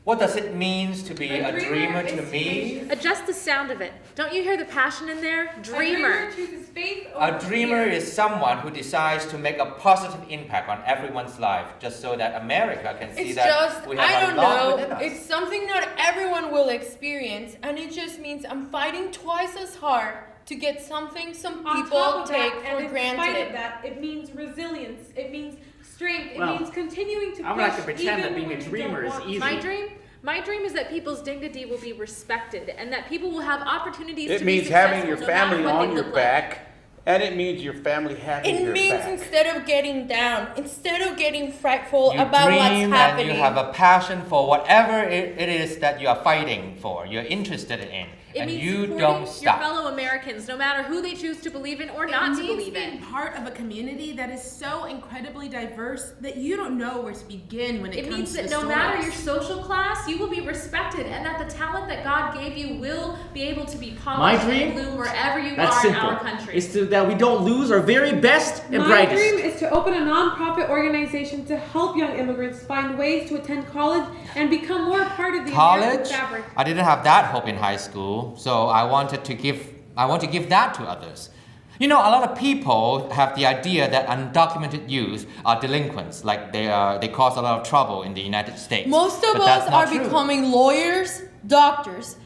What does it mean to be a dreamer to me? Adjust the sound of it. Don't you hear the passion in there? Dreamer. A dreamer chooses faith A over dreamer fear. is someone who decides to make a positive impact on everyone's life, just so that America can see It's that just, we have I a don't lot know, within us. it's something not everyone will experience, and it just means I'm fighting twice as hard to get something some On people top of take that, for and in spite of granted. that, it means resilience. It means strength. It Well, means continuing to push. I'm not gonna pretend that even being a when you dreamer don't is want easy. to. My dream is that people's dignity will be respected and that people will have opportunities It to means be successful having your no matter family what on they your look back, and it means your family having It your means back. instead of getting down, instead of getting frightful You about what's dream happening. and you have a passion for whatever it is that you are fighting for, you're interested in, It and means you supporting don't your stop. fellow Americans, no matter who they choose to believe in or It not to means believe being in. part of a community that is so incredibly diverse that you don't know where to begin when it, It comes means to that the no matter your stories. social class, you will be respected and that the talent that God gave you will be able to be My polished dream? and bloom wherever you That's are simple. in our country. It's that we don't lose our very best and My brightest. dream is to open a non-profit organization to help young immigrants find ways to attend college and become more a part of the College? American fabric. I didn't have that hope in high school, so I want to give that to others. You know, a lot of people have the idea that undocumented youth are delinquents, like they cause a lot of trouble in the United States. Most of But us that's not are true. becoming lawyers, doctors,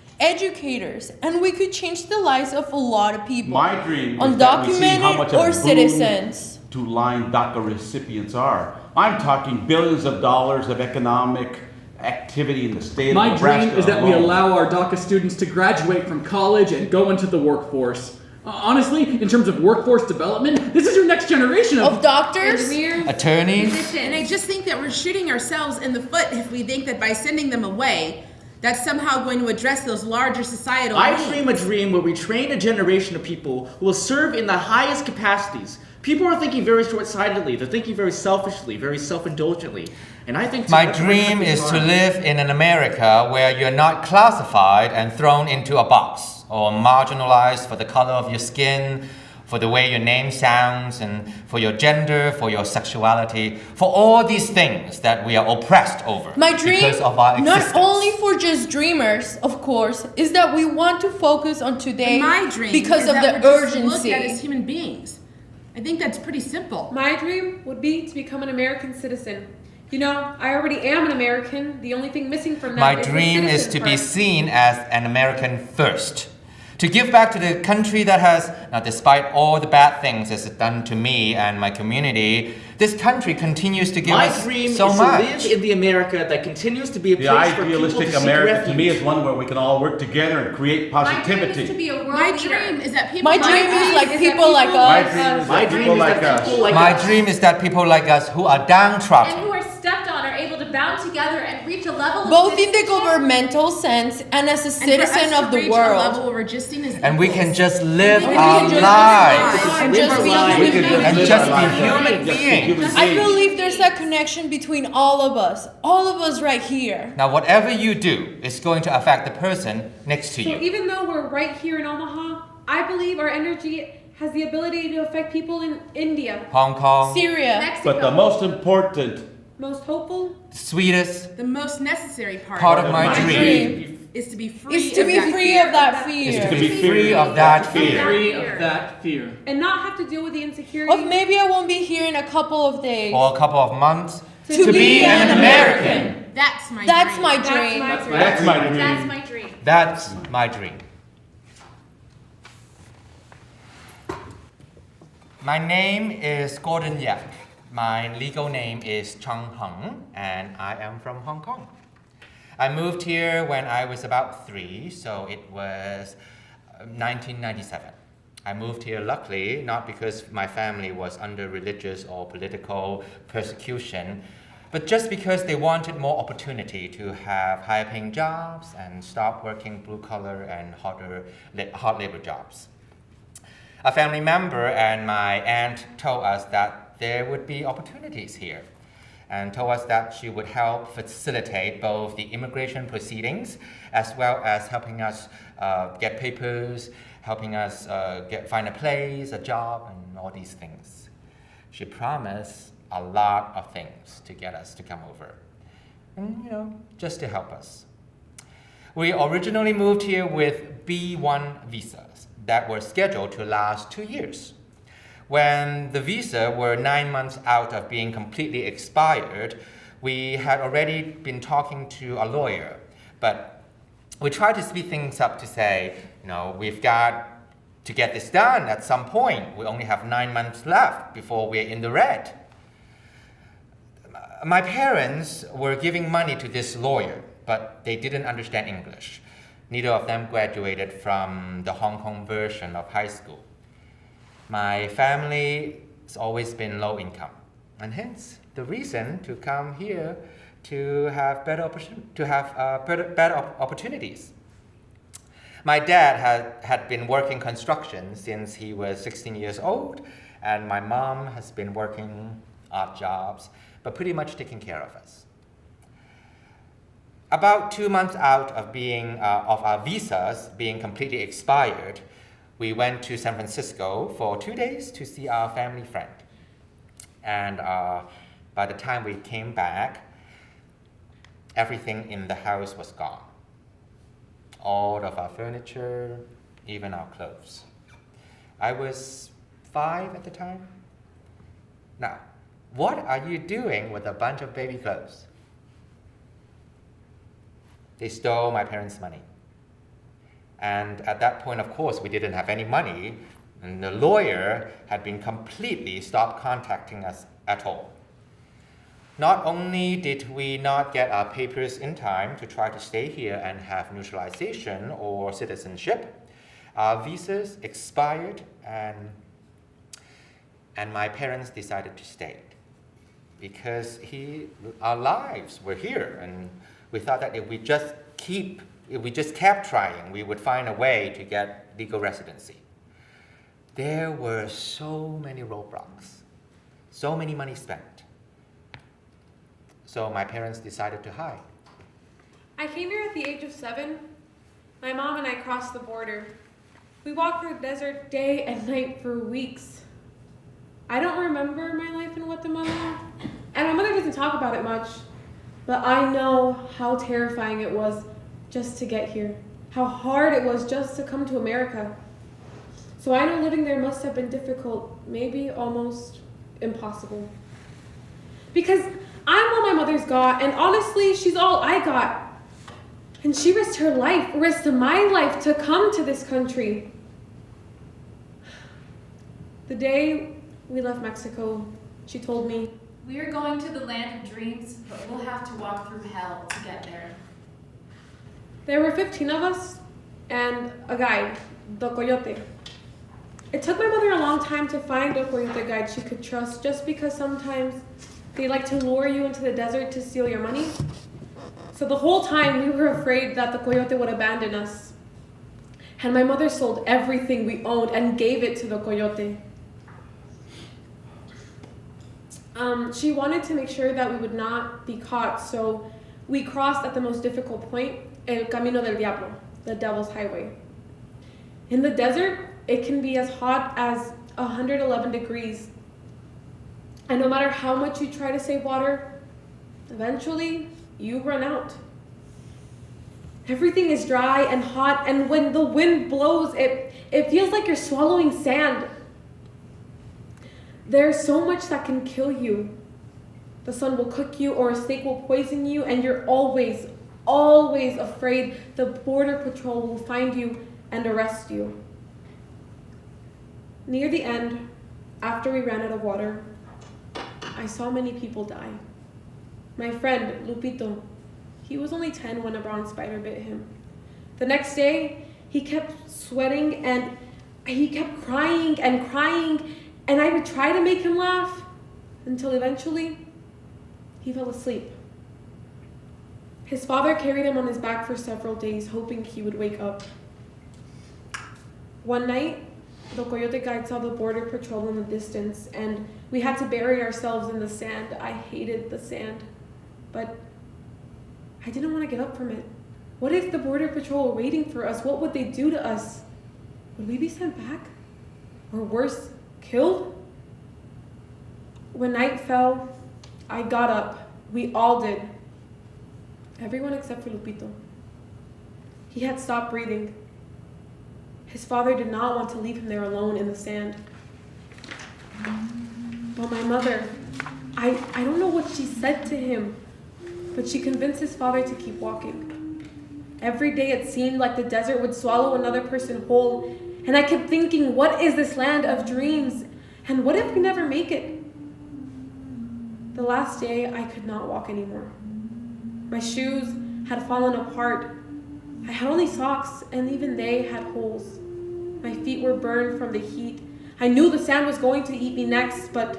educators, and we could change the lives of a lot of people. My dream is that we see how much undocumented or of a boon citizens. to line DACA recipients are. I'm talking billions of dollars of economic activity in the state My of Nebraska dream is that we alone. allow our DACA students to graduate from college and go into the workforce. Honestly, in terms of workforce development, this is your next generation Of doctors? Engineers, Attorneys? And I just think that we're shooting ourselves in the foot if we think that by sending them away, that's somehow going to address those larger societal I needs. dream a dream where we train a generation of people who will serve in the highest capacities. People are thinking very short-sightedly. They're thinking very selfishly, very self-indulgently. And I think My dream is to live in an America where you're not classified and thrown into a box or marginalized for the color of your skin, for the way your name sounds, and for your gender, for your sexuality, for all these things that we are oppressed over My dream, because of our existence. not only for just dreamers, of course, is that we want to focus on today My dream because is of that the we're just looked urgency. at as human beings. I think that's pretty simple. my dream would be to become an American citizen. You know, I already am an American. The only thing missing from that My is the dream is citizen to be part. seen as an American first. To give back to the country that has, now despite all the bad things it's done to me and my community, this country continues to give My us dream so is much. to live in the America that continues to be a The place for people idealistic to seek America refuge. to me is one where we can all work together and create My dream is to positivity. be a world My leader. dream is that people My like dream us is like that people like My us. dream is My that dream people is like that us. people like My us. dream is that people like us who are and downtrodden, who are stepped on are able to bound together and reach a level of Both in the citizenship. governmental sense and as a and for us citizen to of the reach a world. level where we're just seen as and we can equals. just live We our can just lives And Live just our be lives. We human can just and live just our be lives. human Just be beings. human I beings. believe there's that connection between all of us right here. Now, whatever you do is going to affect the person next to So you. even though we're right here in Omaha, I believe our energy has the ability to affect people in India. Hong Kong, Syria. Mexico. But the most important Most hopeful, sweetest The most necessary part of my My dream is to be free. Is to of be that free fear. of that is to fear. be free of that fear. Free of that fear. and not have to deal with the insecurity. Of maybe I won't be here in a couple of days. For a couple of months, To be an American. That's my That's dream. my That's dream. my dream. That's my dream. That's my dream. that's my dream. My name is Gordon Yap. My legal name is Chung Hung, and I am from Hong Kong. I moved here when I was about 3, so it was 1997. I moved here luckily, not because my family was under religious or political persecution, but just because they wanted more opportunity to have higher paying jobs and stop working blue collar and hard labor jobs. A family member and my aunt told us that there would be opportunities here and told us that she would help facilitate both the immigration proceedings as well as helping us get papers, helping us find a place, a job, and all these things. She promised a lot of things to get us to come over. just to help us. We originally moved here with B1 visas that were scheduled to last 2 years. When the visa were 9 months out of being completely expired, we had already been talking to a lawyer, but we tried to speed things up to say, we've got to get this done at some point. We only have 9 months left before we're in the red. My parents were giving money to this lawyer, but they didn't understand English. Neither of them graduated from the Hong Kong version of high school. My family has always been low income, and hence the reason to come here to have better opportunities. My dad had been working construction since he was 16 years old, and my mom has been working odd jobs, but pretty much taking care of us. About 2 months out of our visas being completely expired, we went to San Francisco for 2 days to see our family friend. And by the time we came back, everything in the house was gone. All of our furniture, even our clothes. I was 5 at the time. Now, what are you doing with a bunch of baby clothes? They stole my parents' money. And at that point, of course, we didn't have any money, and the lawyer had been completely stopped contacting us at all. Not only did we not get our papers in time to try to stay here and have naturalization or citizenship, our visas expired, and my parents decided to stay because our lives were here, and we thought that if we just kept trying, we would find a way to get legal residency. There were so many roadblocks, so many money spent. So my parents decided to hide. I came here at the age of 7. My mom and I crossed the border. We walked through the desert day and night for weeks. I don't remember my life in Guatemala, and my mother doesn't talk about it much, but I know how terrifying it was just to get here, how hard it was just to come to America. So I know living there must have been difficult, maybe almost impossible. Because I'm all my mother's got, and honestly, she's all I got. And she risked her life, risked my life to come to this country. The day we left Mexico, she told me, We are going to the land of dreams, but we'll have to walk through hell to get there. There were 15 of us and a guide, the Coyote. It took my mother a long time to find a Coyote guide she could trust, just because sometimes they like to lure you into the desert to steal your money. So the whole time we were afraid that the Coyote would abandon us. And my mother sold everything we owned and gave it to the Coyote. She wanted to make sure that we would not be caught, so we crossed at the most difficult point, El Camino del Diablo, the Devil's Highway. In the desert, it can be as hot as 111 degrees. And no matter how much you try to save water, eventually you run out. Everything is dry and hot, and when the wind blows, it feels like you're swallowing sand. There's so much that can kill you. The sun will cook you, or a snake will poison you, and you're always, always afraid the border patrol will find you and arrest you. Near the end, after we ran out of water, I saw many people die. My friend, Lupito, he was only 10 when a brown spider bit him. The next day, he kept sweating and he kept crying and crying, and I would try to make him laugh until eventually he fell asleep. His father carried him on his back for several days, hoping he would wake up. One night, the Coyote guide saw the border patrol in the distance, and we had to bury ourselves in the sand. I hated the sand, but I didn't want to get up from it. What if the border patrol were waiting for us? What would they do to us? Would we be sent back? Or worse, killed? When night fell, I got up. We all did. Everyone except for Lupito. He had stopped breathing. His father did not want to leave him there alone in the sand. But my mother, I don't know what she said to him, but she convinced his father to keep walking. Every day it seemed like the desert would swallow another person whole, and I kept thinking, what is this land of dreams? And what if we never make it? The last day, I could not walk anymore. My shoes had fallen apart. I had only socks, and even they had holes. My feet were burned from the heat. I knew the sand was going to eat me next, but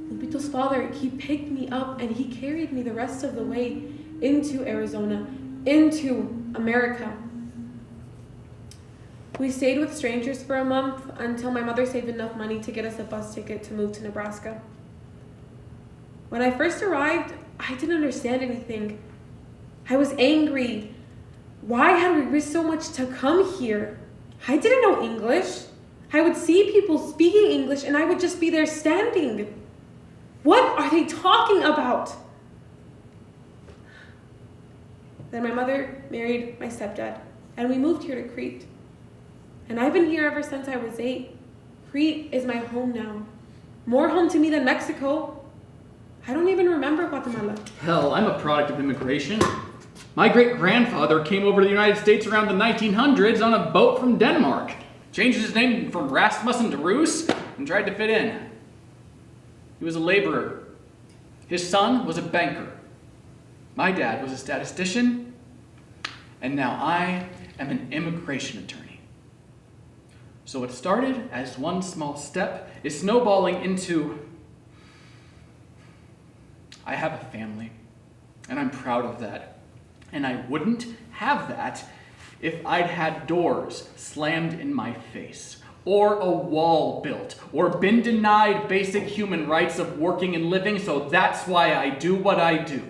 Lupito's father, he picked me up and he carried me the rest of the way into Arizona, into America. We stayed with strangers for a month until my mother saved enough money to get us a bus ticket to move to Nebraska. When I first arrived, I didn't understand anything. I was angry. Why had we risked so much to come here? I didn't know English. I would see people speaking English and I would just be there standing. What are they talking about? Then my mother married my stepdad and we moved here to Crete. And I've been here ever since I was 8. Crete is my home now. More home to me than Mexico. I don't even remember Guatemala. Hell, I'm a product of immigration. My great-grandfather came over to the United States around the 1900s on a boat from Denmark. Changed his name from Rasmussen to Roos and tried to fit in. He was a laborer. His son was a banker. My dad was a statistician. And now I am an immigration attorney. So what started as one small step is snowballing into... I have a family, and I'm proud of that. And I wouldn't have that if I'd had doors slammed in my face, or a wall built, or been denied basic human rights of working and living, so that's why I do what I do.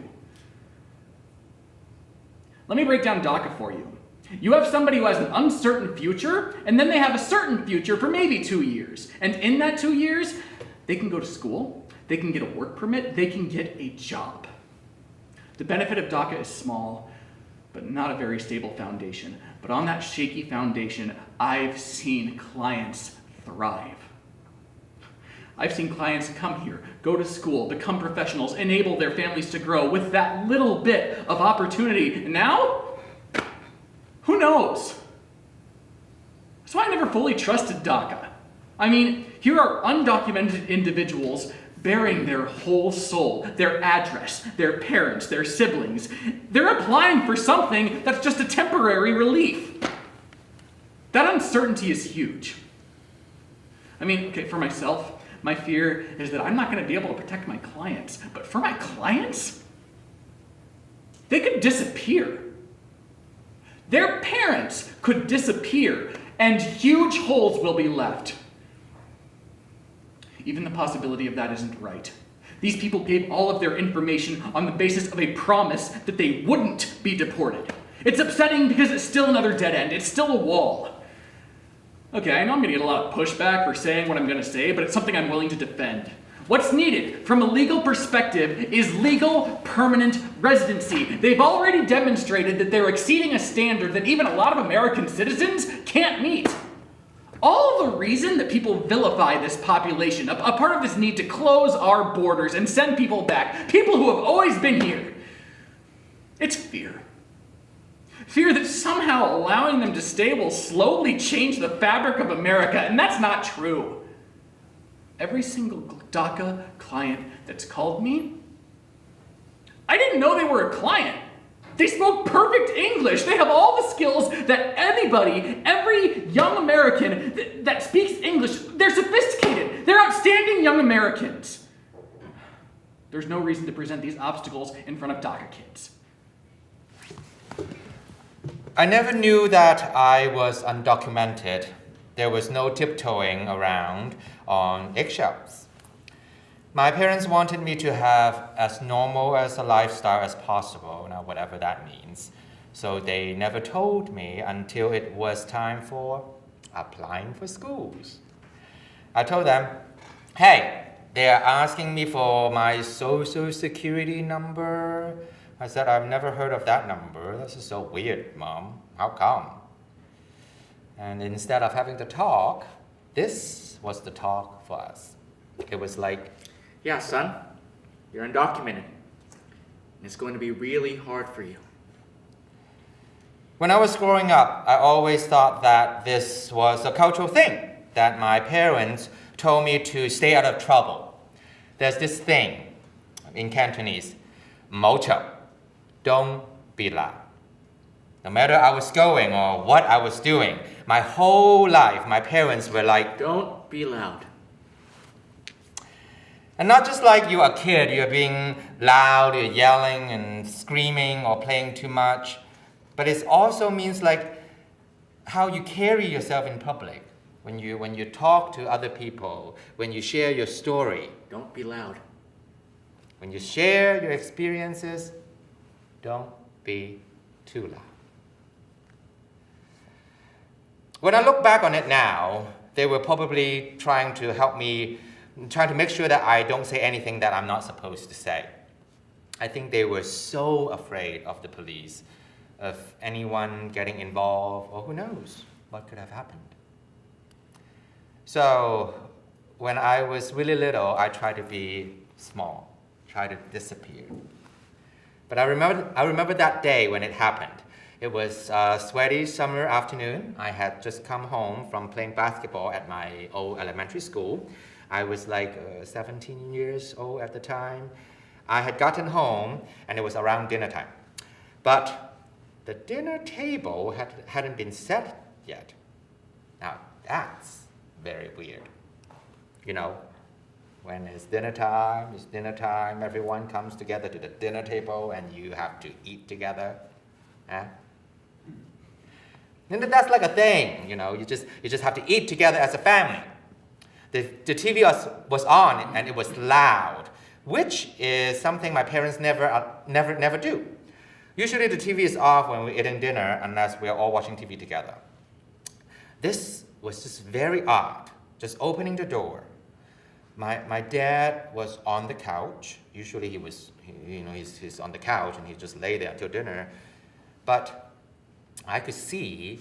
Let me break down DACA for you. You have somebody who has an uncertain future, and then they have a certain future for maybe 2 years. And in that 2 years, they can go to school, they can get a work permit, they can get a job. The benefit of DACA is small, but not a very stable foundation. But on that shaky foundation, I've seen clients thrive. I've seen clients come here, go to school, become professionals, enable their families to grow with that little bit of opportunity. And now, who knows? That's why I never fully trusted DACA. I mean, here are undocumented individuals bearing their whole soul, their address, their parents, their siblings. They're applying for something that's just a temporary relief. That uncertainty is huge. I mean, okay, for myself, my fear is that I'm not going to be able to protect my clients. But for my clients, they could disappear. Their parents could disappear, and huge holes will be left. Even the possibility of that isn't right. These people gave all of their information on the basis of a promise that they wouldn't be deported. It's upsetting because it's still another dead end. It's still a wall. Okay, I know I'm going to get a lot of pushback for saying what I'm going to say, but it's something I'm willing to defend. What's needed from a legal perspective is legal permanent residency. They've already demonstrated that they're exceeding a standard that even a lot of American citizens can't meet. All the reason that people vilify this population, a part of this need to close our borders and send people back, people who have always been here, it's fear. Fear that somehow allowing them to stay will slowly change the fabric of America, and that's not true. Every single DACA client that's called me, I didn't know they were a client. They spoke perfect English. They have all the skills that anybody, every young American that speaks English, they're sophisticated. They're outstanding young Americans. There's no reason to present these obstacles in front of DACA kids. I never knew that I was undocumented. There was no tiptoeing around on eggshells. My parents wanted me to have as normal as a lifestyle as possible, now whatever that means. So they never told me until it was time for applying for schools. I told them, hey, they are asking me for my social security number, I said, I've never heard of that number. This is so weird, Mom. How come? And instead of having the talk, this was the talk for us. It was like, Yeah, son, you're undocumented. And it's going to be really hard for you. when I was growing up, I always thought that this was a cultural thing, that my parents told me to stay out of trouble. There's this thing in Cantonese, mocho, don't be loud. No matter I was going or what I was doing, my whole life, my parents were like, Don't be loud. and not just like you're a kid, you're being loud, you're yelling and screaming or playing too much, but it also means like how you carry yourself in public. When you talk to other people, when you share your story, Don't be loud. when you share your experiences, don't be too loud. When I look back on it now, they were probably trying to help me, trying to make sure that I don't say anything that I'm not supposed to say. I think they were so afraid of the police, of anyone getting involved, or who knows what could have happened. So when I was really little, I tried to be small, try to disappear. But I remember that day when it happened. It was a sweaty summer afternoon. I had just come home from playing basketball at my old elementary school. I was like 17 years old at the time. I had gotten home and it was around dinner time. But the dinner table hadn't been set yet. Now that's very weird. You know, when it's dinner time, everyone comes together to the dinner table and you have to eat together. And that's like a thing, you know, you just have to eat together as a family. The TV was on and it was loud, which is something my parents never do. Usually the TV is off when we're eating dinner unless we're all watching TV together. This was just very odd, just opening the door. My dad was on the couch. Usually he's on the couch and he just lay there until dinner. But I could see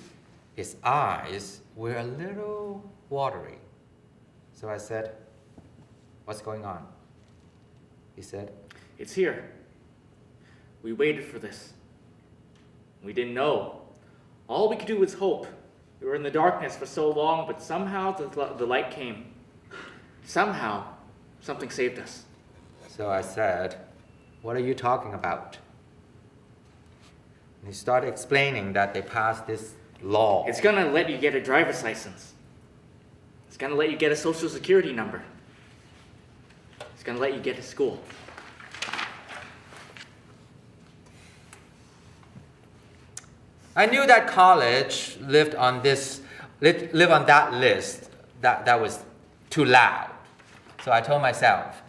his eyes were a little watery. So I said, "What's going on?" He said, It's here. We waited for this. We didn't know. All we could do was hope. We were in the darkness for so long, but somehow the light came. Somehow, something saved us. So I said, "What are you talking about?" And he started explaining that they passed this law. It's gonna let you get a driver's license. It's gonna let you get a social security number. It's gonna let you get to school. I knew that college lived on that list that was too loud. So I told myself,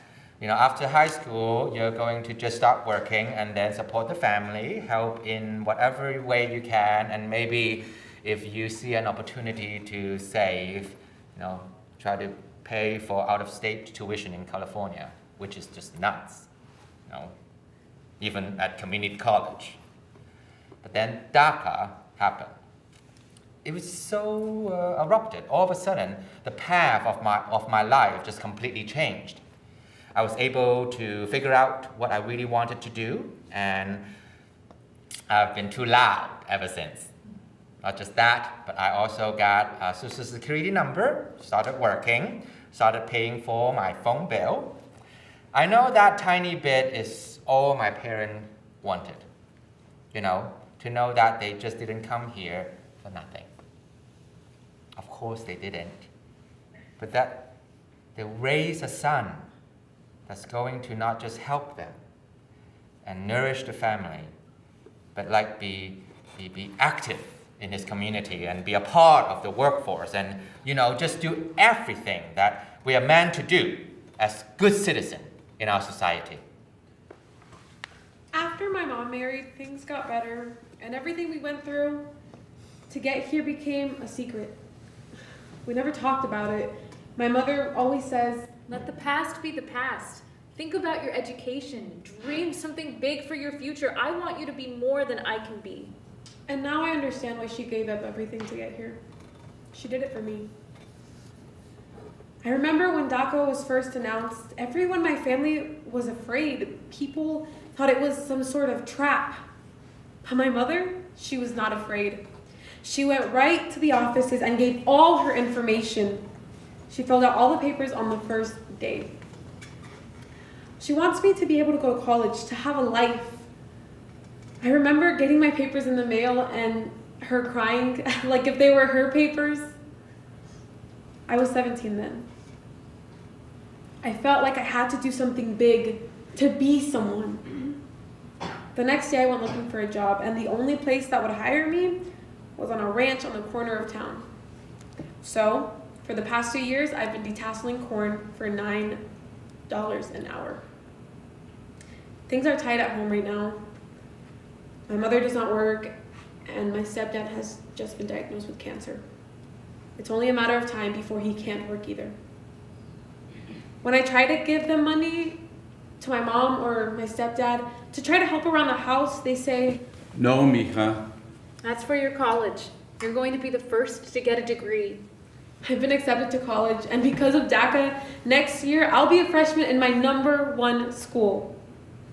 after high school, you're going to just start working and then support the family, help in whatever way you can, and maybe if you see an opportunity to save, try to pay for out-of-state tuition in California, which is just nuts, even at community college. But then DACA happened. It was so erupted. All of a sudden, the path of my life just completely changed. I was able to figure out what I really wanted to do, and I've been too loud ever since. Not just that, but I also got a social security number, started working, started paying for my phone bill. I know that tiny bit is all my parents wanted, to know that they just didn't come here for nothing. Of course they didn't, but that they raised a son that's going to not just help them and nourish the family, but be active in his community and be a part of the workforce and, just do everything that we are meant to do as good citizens in our society. After my mom married, things got better, and everything we went through to get here became a secret. We never talked about it. My mother always says, Let the past be the past. Think about your education. Dream something big for your future. I want you to be more than I can be. And now I understand why she gave up everything to get here. She did it for me. I remember when DACA was first announced, everyone in my family was afraid. People thought it was some sort of trap. But my mother, she was not afraid. She went right to the offices and gave all her information. She filled out all the papers on the first day. She wants me to be able to go to college, to have a life. I remember getting my papers in the mail and her crying like if they were her papers. I was 17 then. I felt like I had to do something big to be someone. The next day I went looking for a job, and the only place that would hire me was on a ranch on the corner of town. So, for the past 2 years, I've been detasseling corn for $9 an hour. Things are tight at home right now. My mother does not work, and my stepdad has just been diagnosed with cancer. It's only a matter of time before he can't work either. When I try to give them money to my mom or my stepdad to try to help around the house, they say, No, mija. That's for your college. You're going to be the first to get a degree. I've been accepted to college, and because of DACA, next year I'll be a freshman in my #1 school.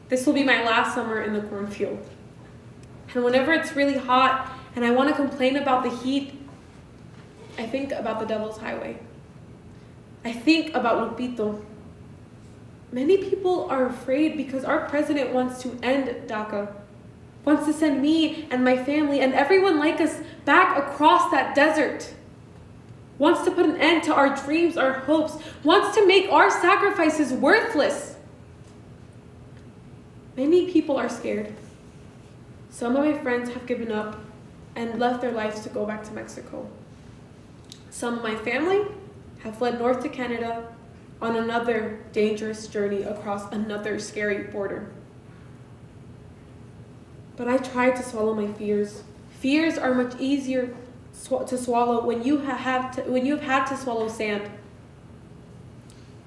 This will be my last summer in the cornfield. And whenever it's really hot and I want to complain about the heat, I think about the Devil's Highway. I think about Lupito. Many people are afraid because our president wants to end DACA, wants to send me and my family and everyone like us back across that desert, wants to put an end to our dreams, our hopes, wants to make our sacrifices worthless. Many people are scared. Some of my friends have given up and left their lives to go back to Mexico. Some of my family have fled north to Canada on another dangerous journey across another scary border. But I tried to swallow my fears. Fears are much easier to swallow when you have had to swallow sand.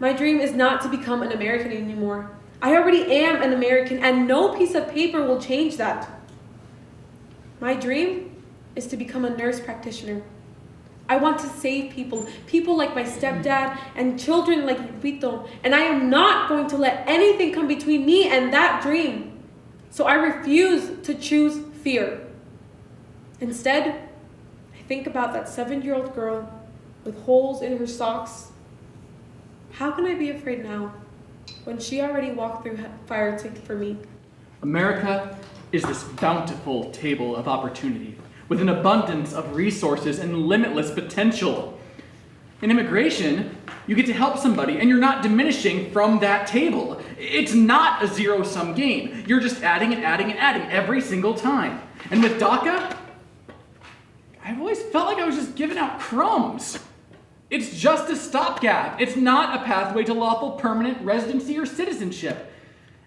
My dream is not to become an American anymore. I already am an American, and no piece of paper will change that. My dream is to become a nurse practitioner. I want to save people like my stepdad and children like Lupito, and I am not going to let anything come between me and that dream. So I refuse to choose fear. Instead, I think about that 7-year-old girl with holes in her socks. How can I be afraid now when she already walked through fire for me? America is this bountiful table of opportunity with an abundance of resources and limitless potential. In immigration, you get to help somebody and you're not diminishing from that table. It's not a zero-sum game. You're just adding and adding and adding every single time. And with DACA, I've always felt like I was just giving out crumbs. It's just a stopgap. It's not a pathway to lawful permanent residency or citizenship.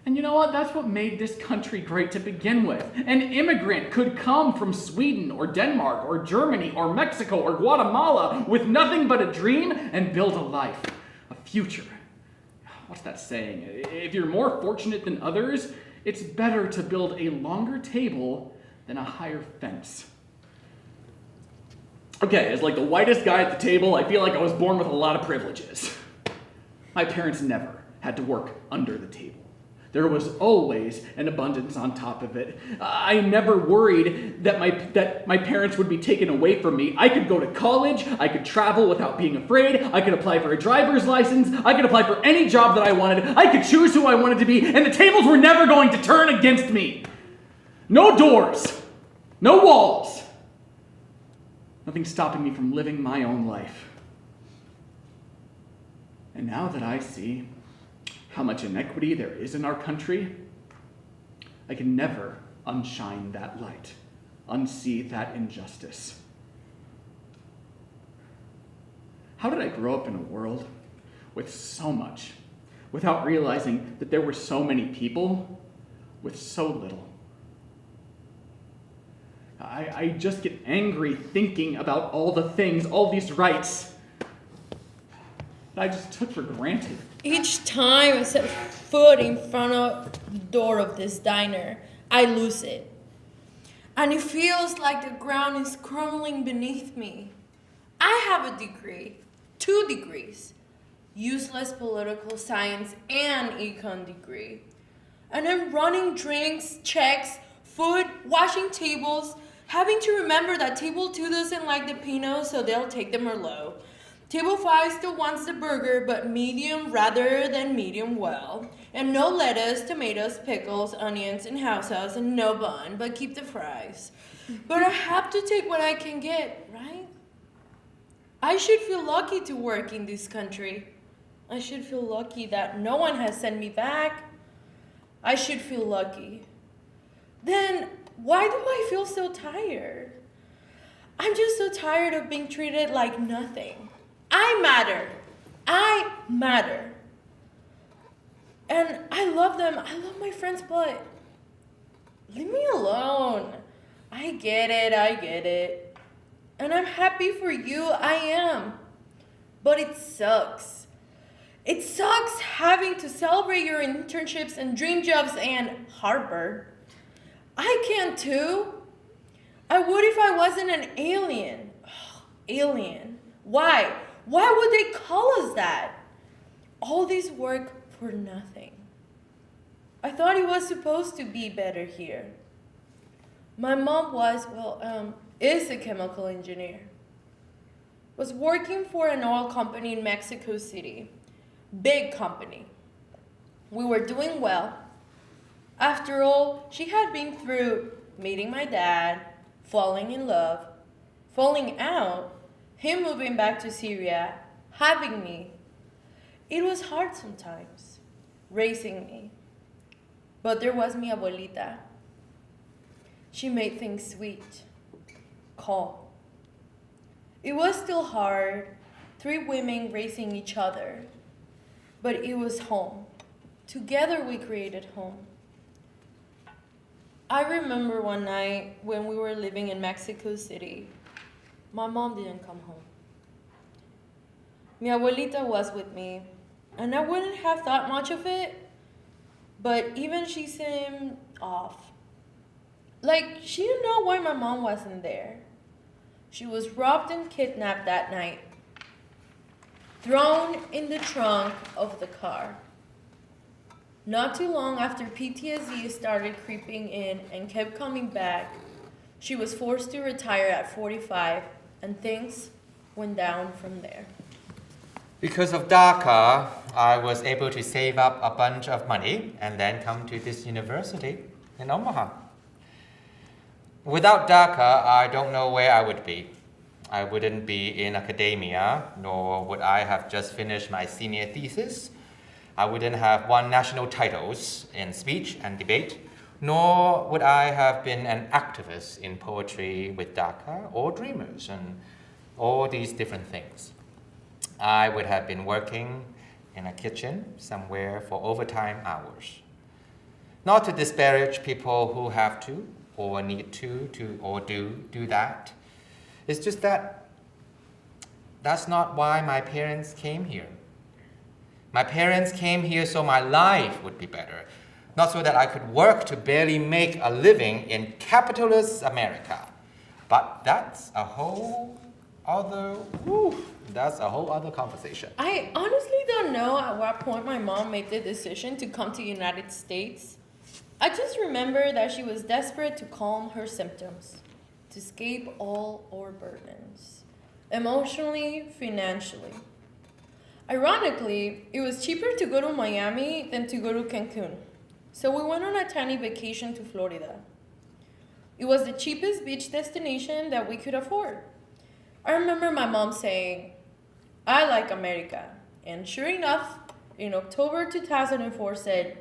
And you know what? That's what made this country great to begin with. An immigrant could come from Sweden or Denmark or Germany or Mexico or Guatemala with nothing but a dream and build a life, a future. What's that saying? If you're more fortunate than others, it's better to build a longer table than a higher fence. Okay, as like the whitest guy at the table, I feel like I was born with a lot of privileges. My parents never had to work under the table. There was always an abundance on top of it. I never worried that my parents would be taken away from me. I could go to college, I could travel without being afraid, I could apply for a driver's license, I could apply for any job that I wanted, I could choose who I wanted to be, and the tables were never going to turn against me. No doors, no walls, nothing stopping me from living my own life. And now that I see how much inequity there is in our country, I can never unshine that light, unsee that injustice. How did I grow up in a world with so much, without realizing that there were so many people with so little? I just get angry thinking about all the things, all these rights that I just took for granted. Each time I set foot in front of the door of this diner, I lose it. And it feels like the ground is crumbling beneath me. I have a degree, 2 degrees, useless political science and econ degree. And I'm running drinks, checks, food, washing tables, having to remember that table 2 doesn't like the Pinot, so they'll take the Merlot. Table 5 still wants the burger, but medium rather than medium well. And no lettuce, tomatoes, pickles, onions, and house sauce, and no bun, but keep the fries. But I have to take what I can get, right? I should feel lucky to work in this country. I should feel lucky that no one has sent me back. I should feel lucky. Then why do I feel so tired? I'm just so tired of being treated like nothing. I matter. I matter. And I love them. I love my friends, but leave me alone. I get it. And I'm happy for you, I am. But it sucks. It sucks having to celebrate your internships and dream jobs and Harvard. I can too. I would if I wasn't an alien. Alien. Why? Why would they call us that? All this work for nothing. I thought it was supposed to be better here. My mom is a chemical engineer. Was working for an oil company in Mexico City. Big company. We were doing well. After all, she had been through meeting my dad, falling in love, falling out, him moving back to Syria, having me. It was hard sometimes, raising me. But there was mi abuelita. She made things sweet, calm. It was still hard, 3 women raising each other, but it was home. Together we created home. I remember one night when we were living in Mexico City, my mom didn't come home. Mi abuelita was with me, and I wouldn't have thought much of it, but even she seemed off. Like, she didn't know why my mom wasn't there. She was robbed and kidnapped that night, thrown in the trunk of the car. Not too long after PTSD started creeping in and kept coming back, she was forced to retire at 45, and things went down from there. Because of DACA, I was able to save up a bunch of money and then come to this university in Omaha. Without DACA, I don't know where I would be. I wouldn't be in academia, nor would I have just finished my senior thesis. I wouldn't have won national titles in speech and debate, nor would I have been an activist in poetry with DACA or Dreamers and all these different things. I would have been working in a kitchen somewhere for overtime hours. Not to disparage people who have to or need to or do that. It's just that that's not why my parents came here. My parents came here so my life would be better, not so that I could work to barely make a living in capitalist America. But that's a whole other conversation. I honestly don't know at what point my mom made the decision to come to the United States. I just remember that she was desperate to calm her symptoms, to escape all our burdens, emotionally, financially. Ironically, it was cheaper to go to Miami than to go to Cancun. So we went on a tiny vacation to Florida. It was the cheapest beach destination that we could afford. I remember my mom saying, "I like America." And sure enough, in October 2004 said,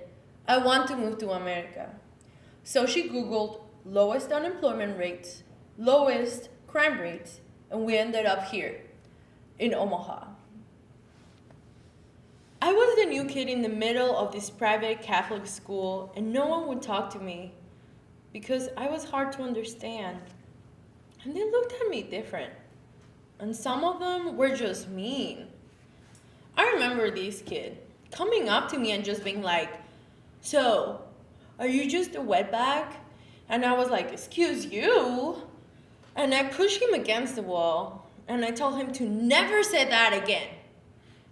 "I want to move to America." So she Googled lowest unemployment rates, lowest crime rates, and we ended up here in Omaha. I was the new kid in the middle of this private Catholic school, and no one would talk to me because I was hard to understand. And they looked at me different. And some of them were just mean. I remember this kid coming up to me and just being like, so, are you just a wetback? And I was like, excuse you? And I pushed him against the wall, and I told him to never say that again,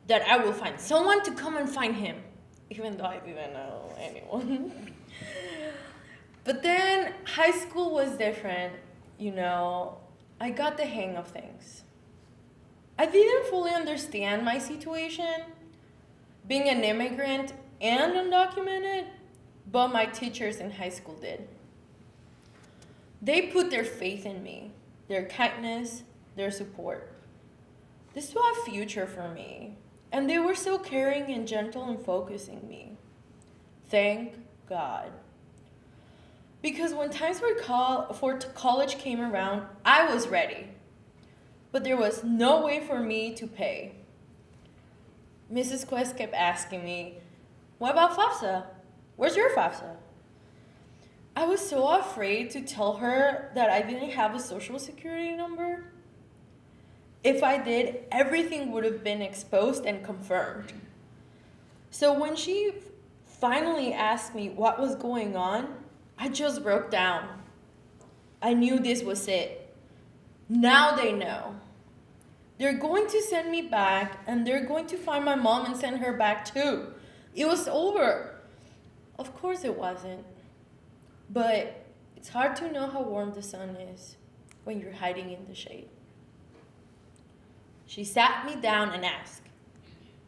that I will find someone to come and find him, even though I didn't know anyone. But then high school was different, you know. I got the hang of things. I didn't fully understand my situation, being an immigrant and undocumented, but my teachers in high school did. They put their faith in me, their kindness, their support. This was a future for me, and they were so caring and gentle and focusing me. Thank God. Because when times for college came around, I was ready, but there was no way for me to pay. Mrs. Quest kept asking me, what about FAFSA? Where's your FAFSA? I was so afraid to tell her that I didn't have a social security number. If I did, everything would have been exposed and confirmed. So when she finally asked me what was going on, I just broke down. I knew this was it. Now they know. They're going to send me back, and they're going to find my mom and send her back too. It was over. Of course it wasn't. But it's hard to know how warm the sun is when you're hiding in the shade. She sat me down and asked,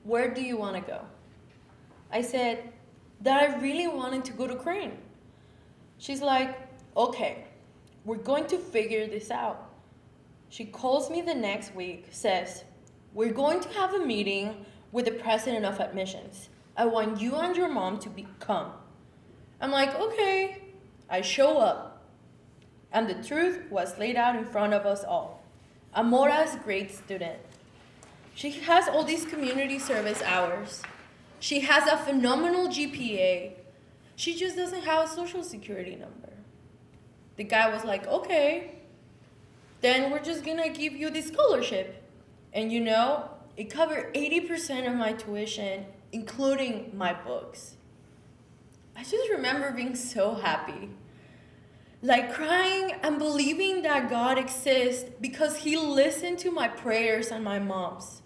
where do you want to go? I said that I really wanted to go to Crane. She's like, okay, we're going to figure this out. She calls me the next week, says, we're going to have a meeting with the president of admissions. I want you and your mom to come. I'm like, okay. I show up, and the truth was laid out in front of us all. Amora's great student. She has all these community service hours. She has a phenomenal GPA. She just doesn't have a social security number. The guy was like, okay, then we're just gonna give you the scholarship. And you know, it covered 80% of my tuition, including my books. I just remember being so happy. Like crying and believing that God exists because he listened to my prayers and my mom's.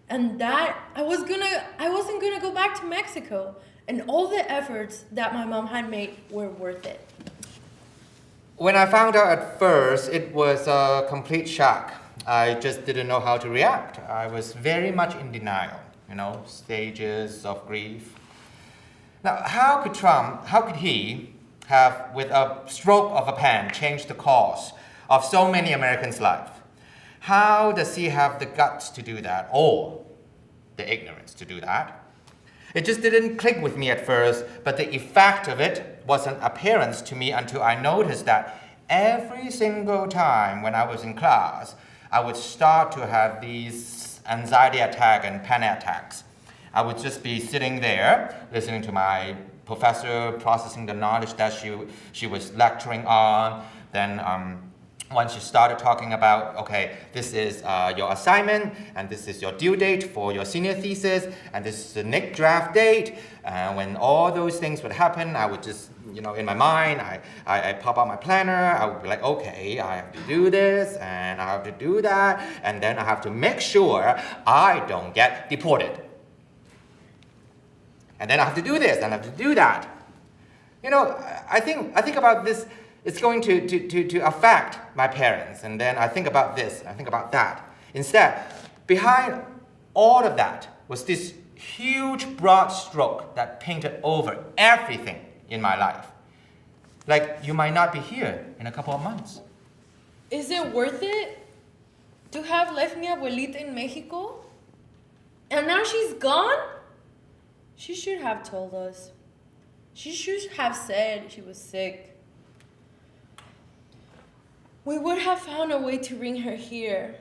And that I wasn't gonna go back to Mexico. And all the efforts that my mom had made were worth it. When I found out at first, it was a complete shock. I just didn't know how to react. I was very much in denial, stages of grief. Now, how could he have, with a stroke of a pen, changed the course of so many Americans' lives? How does he have the guts to do that, or the ignorance to do that? It just didn't click with me at first, but the effect of it wasn't apparent to me until I noticed that every single time when I was in class, I would start to have these anxiety attacks and panic attacks. I would just be sitting there, listening to my professor, processing the knowledge that she was lecturing on. Then once you started talking about, okay, this is your assignment, and this is your due date for your senior thesis, and this is the next draft date, when all those things would happen, I would just, in my mind, I pop out my planner, I would be like, okay, I have to do this, and I have to do that, and then I have to make sure I don't get deported. And then I have to do this, and I have to do that. I think about this. It's going to affect my parents, and then I think about this, I think about that. Instead, behind all of that was this huge broad stroke that painted over everything in my life. Like, you might not be here in a couple of months. Is it worth it to have left mi abuelita in Mexico? And now she's gone? She should have told us. She should have said she was sick. We would have found a way to bring her here,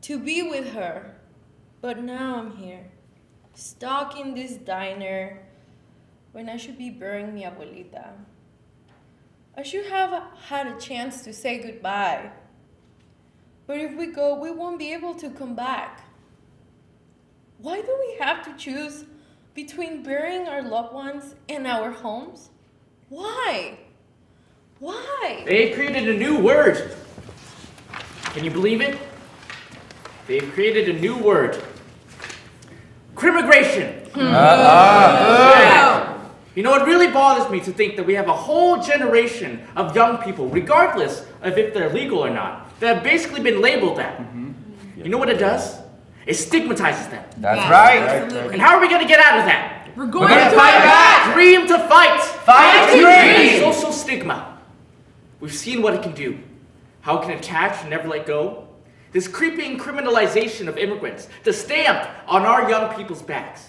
to be with her. But now I'm here, stuck in this diner, when I should be burying mi abuelita. I should have had a chance to say goodbye. But if we go, we won't be able to come back. Why do we have to choose between burying our loved ones in our homes? Why? Why? They've created a new word. Can you believe it? They've created a new word. Crimmigration. You know, it really bothers me to think that we have a whole generation of young people, regardless of if they're legal or not, that have basically been labeled that. You know what it does? It stigmatizes them. That's right. Absolutely. And how are we going to get out of that? We're going We're gonna to fight back. Dream to fight. Fight to dream. Social stigma. We've seen what it can do. How it can attach and never let go. This creeping criminalization of immigrants, the stamp on our young people's backs.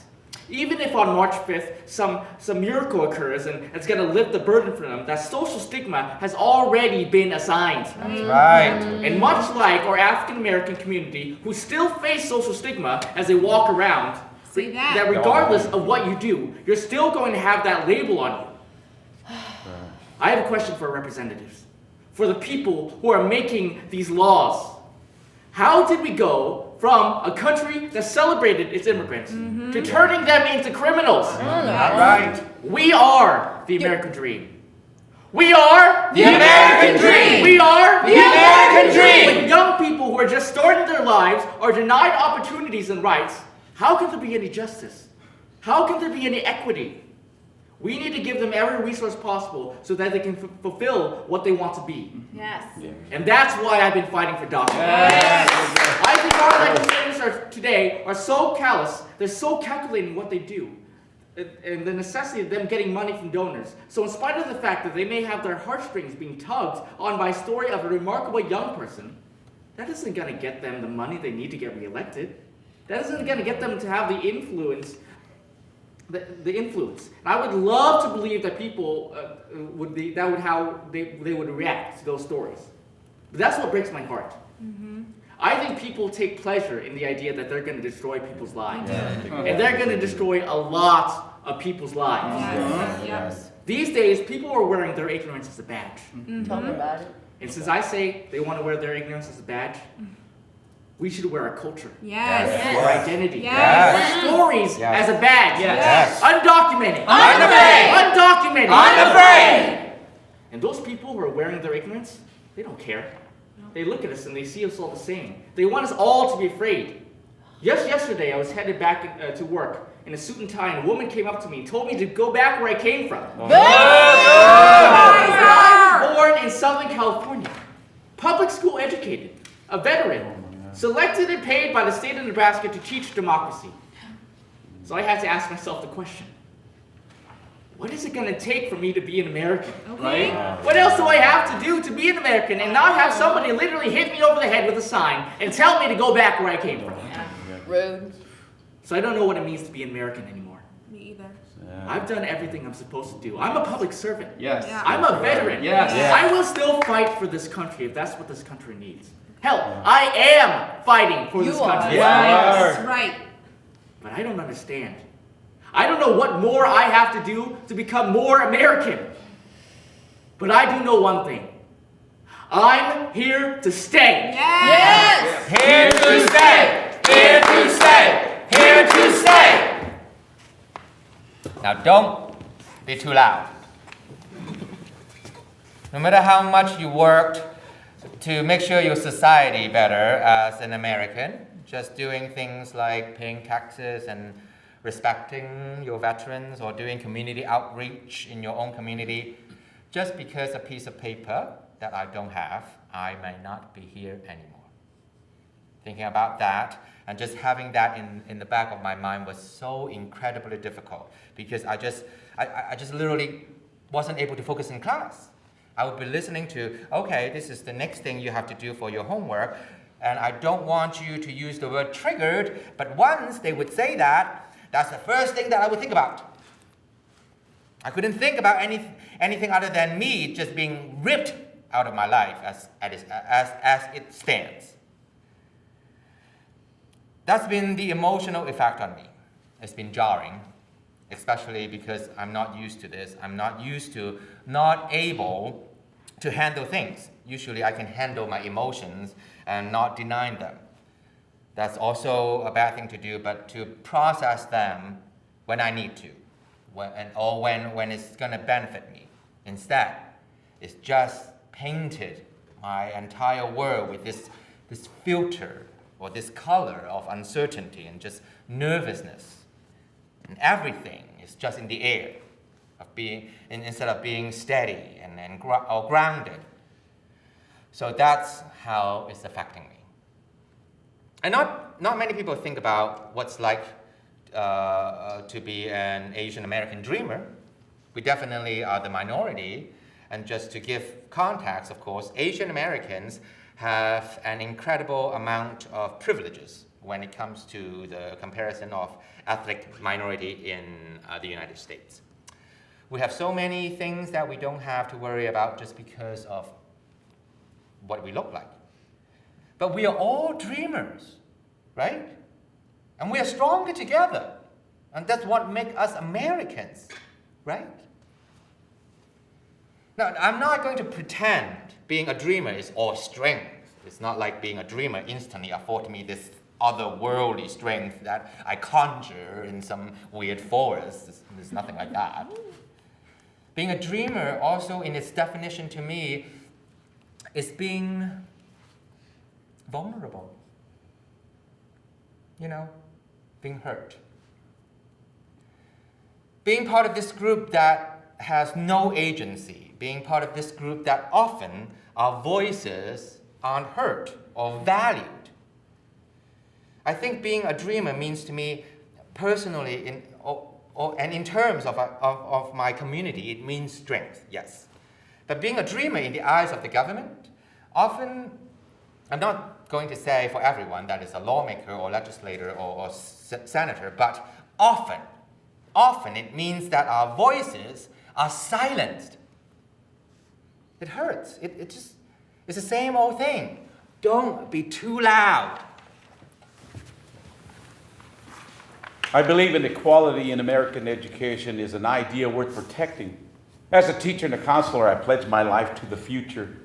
Even if on March 5th some miracle occurs and it's going to lift the burden from them, that social stigma has already been assigned. That's right. And much like our African American community, who still face social stigma as they walk around, See that. regardless of what you do, you're still going to have that label on you. I have a question for our representatives, for the people who are making these laws. How did we go from a country that celebrated its immigrants to turning them into criminals? Right. We are the American dream. We are The American dream. We are The American dream. When young people who are just starting their lives are denied opportunities and rights, how can there be any justice? How can there be any equity? We need to give them every resource possible so that they can fulfill what they want to be. Yes. And that's why I've been fighting for DACA. I think our legislators today are so callous, they're so calculating what they do, and the necessity of them getting money from donors. So in spite of the fact that they may have their heartstrings being tugged on by a story of a remarkable young person, that isn't going to get them the money they need to get reelected. That isn't going to get them to have the influence. The influence. And I would love to believe that people how they would react to those stories. But that's what breaks my heart. I think people take pleasure in the idea that they're going to destroy people's lives. And they're going to destroy a lot of people's lives. Yes. These days, people are wearing their ignorance as a badge. Tell me about it. And since I say they want to wear their ignorance as a badge, we should wear our culture, Yes. our identity, Yes. our stories as a badge. Yes. Undocumented. Unafraid. Undocumented. Unafraid. And those people who are wearing their ignorance, they don't care. They look at us and they see us all the same. They want us all to be afraid. Just yesterday, I was headed back to work in a suit and tie, and a woman came up to me and told me to go back where I came from. I was born in Southern California, public school educated, a veteran, selected and paid by the state of Nebraska to teach democracy. So I had to ask myself the question, what is it going to take for me to be an American? Okay. What else do I have to do to be an American and not have somebody literally hit me over the head with a sign and tell me to go back where I came from? Rude. So I don't know what it means to be an American anymore. Me either. I've done everything I'm supposed to do. I'm a public servant. Yes. Yeah. I'm a veteran. Yes. I will still fight for this country if that's what this country needs. Hell, I am fighting for this You are. country. Yes. Right. But I don't understand. I don't know what more I have to do to become more American. But I do know one thing. I'm here to stay. Yes. Here to stay. Here to stay. Here to stay. Now don't be too loud. No matter how much you worked to make sure your society better as an American, just doing things like paying taxes and respecting your veterans or doing community outreach in your own community, just because a piece of paper that I don't have, I may not be here anymore. Thinking about that and just having that in the back of my mind was so incredibly difficult because I just literally wasn't able to focus in class. I would be listening to, okay, this is the next thing you have to do for your homework, and I don't want you to use the word triggered, but once they would say that, that's the first thing that I would think about. I couldn't think about anything other than me just being ripped out of my life as it stands. That's been the emotional effect on me. It's been jarring, especially because I'm not used to this. I'm not used to not able to handle things. Usually I can handle my emotions and not deny them. That's also a bad thing to do, but to process them when I need to, when it's going to benefit me. Instead, it's just painted my entire world with this filter or this color of uncertainty and just nervousness. And everything is just in the air of instead of being steady and grounded. So that's how it's affecting me. And not many people think about what's like to be an Asian American dreamer. We definitely are the minority. And just to give context, of course, Asian Americans have an incredible amount of privileges when it comes to the comparison of ethnic minority in the United States. We have so many things that we don't have to worry about just because of what we look like. But we are all dreamers, right? And we are stronger together. And that's what makes us Americans, right? Now, I'm not going to pretend being a dreamer is all strength. It's not like being a dreamer instantly affords me this otherworldly strength that I conjure in some weird forest. There's nothing like that. Being a dreamer also in its definition to me is being vulnerable. Being hurt. Being part of this group that has no agency. Being part of this group that often our voices aren't heard or valued. I think being a dreamer means to me personally, and in terms of my community, it means strength, yes. But being a dreamer in the eyes of the government, often, I'm not going to say for everyone that is a lawmaker or legislator or senator, but often it means that our voices are silenced. It hurts. It's the same old thing. Don't be too loud. I believe in equality in American education is an idea worth protecting. As a teacher and a counselor, I pledge my life to the future.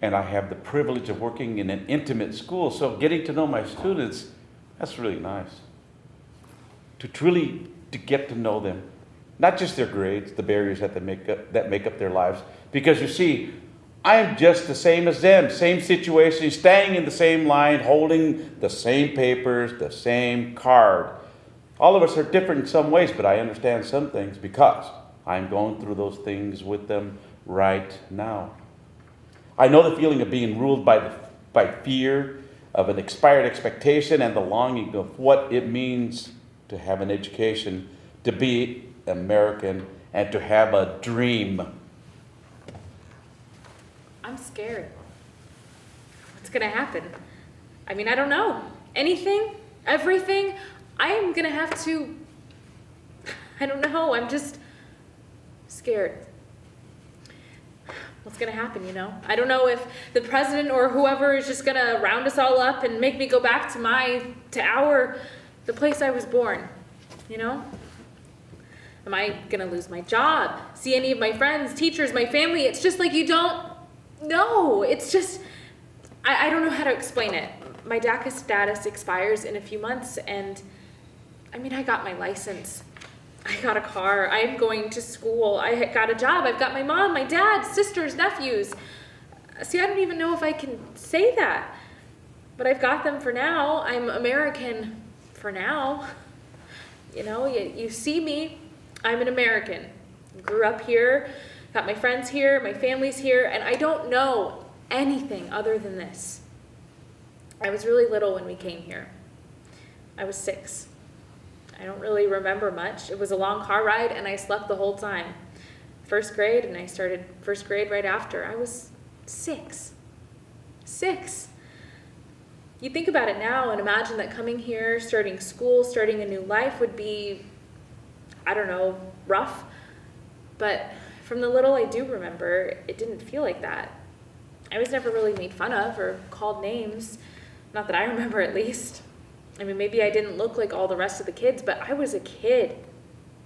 And I have the privilege of working in an intimate school, so getting to know my students, that's really nice. To get to know them. Not just their grades, the barriers that make up their lives. Because you see, I am just the same as them, same situation, standing in the same line, holding the same papers, the same card. All of us are different in some ways, but I understand some things because I'm going through those things with them right now. I know the feeling of being ruled by fear, of an expired expectation, and the longing of what it means to have an education, to be American, and to have a dream. I'm scared. What's gonna happen? I mean, I don't know. Anything? Everything? I'm gonna have to... I don't know. I'm just scared. What's gonna happen, I don't know if the president or whoever is just gonna round us all up and make me go back to the place I was born, Am I gonna lose my job? See any of my friends, teachers, my family? It's just like you don't know. It's just, I don't know how to explain it. My DACA status expires in a few months, and I got my license. I got a car, I'm going to school, I got a job, I've got my mom, my dad, sisters, nephews. See, I don't even know if I can say that, but I've got them for now. I'm American for now. You see me, I'm an American. Grew up here, got my friends here, my family's here, and I don't know anything other than this. I was really little when we came here. I was 6. I don't really remember much. It was a long car ride and I slept the whole time. First grade, and I started first grade right after. I was 6. 6. You think about it now and imagine that coming here, starting school, starting a new life would be, rough. But from the little I do remember, it didn't feel like that. I was never really made fun of or called names. Not that I remember, at least. Maybe I didn't look like all the rest of the kids, but I was a kid.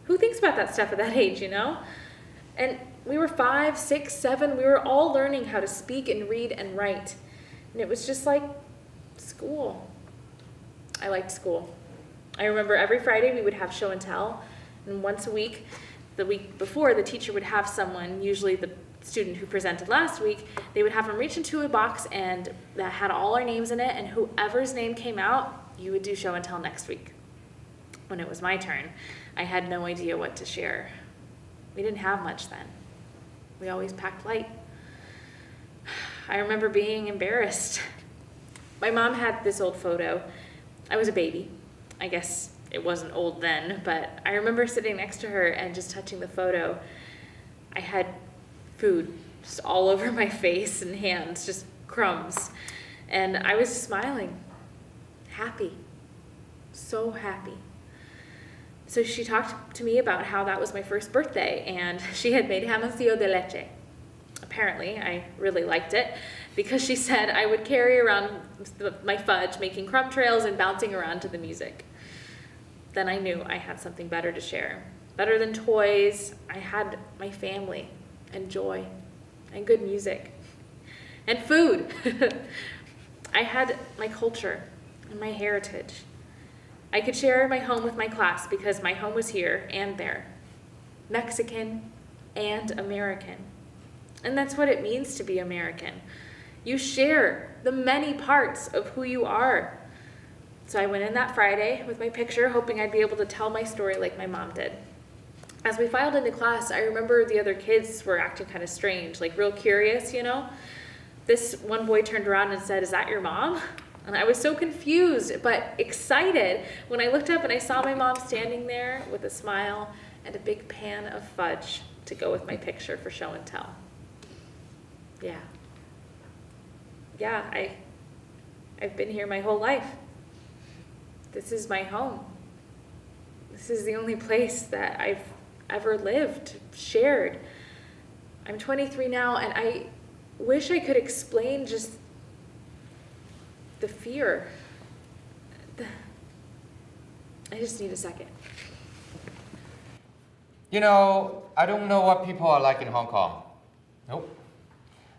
Who thinks about that stuff at that age, And we were 5, 6, 7. We were all learning how to speak and read and write. And it was just like school. I liked school. I remember every Friday we would have show and tell, and once a week, the week before, the teacher would have someone, usually the student who presented last week, they would have them reach into a box and that had all our names in it, and whoever's name came out, you would do show and tell next week. When it was my turn, I had no idea what to share. We didn't have much then. We always packed light. I remember being embarrassed. My mom had this old photo. I was a baby. I guess it wasn't old then, but I remember sitting next to her and just touching the photo. I had food just all over my face and hands, just crumbs. And I was smiling, happy, so happy. So she talked to me about how that was my first birthday and she had made jamoncillo de leche. Apparently, I really liked it because she said I would carry around my fudge, making crumb trails and bouncing around to the music. Then I knew I had something better to share. Better than toys, I had my family and joy and good music and food. I had my culture and my heritage. I could share my home with my class because my home was here and there, Mexican and American. And that's what it means to be American. You share the many parts of who you are. So I went in that Friday with my picture, hoping I'd be able to tell my story like my mom did. As we filed into class, I remember the other kids were acting kind of strange, like real curious, you know? This one boy turned around and said, "Is that your mom?" And I was so confused, but excited when I looked up and I saw my mom standing there with a smile and a big pan of fudge to go with my picture for show and tell. Yeah, I've been here my whole life. This is my home. This is the only place that I've ever lived, shared. I'm 23 now, and I wish I could explain just the fear. I just need a second. You know, I don't know what people are like in Hong Kong. Nope.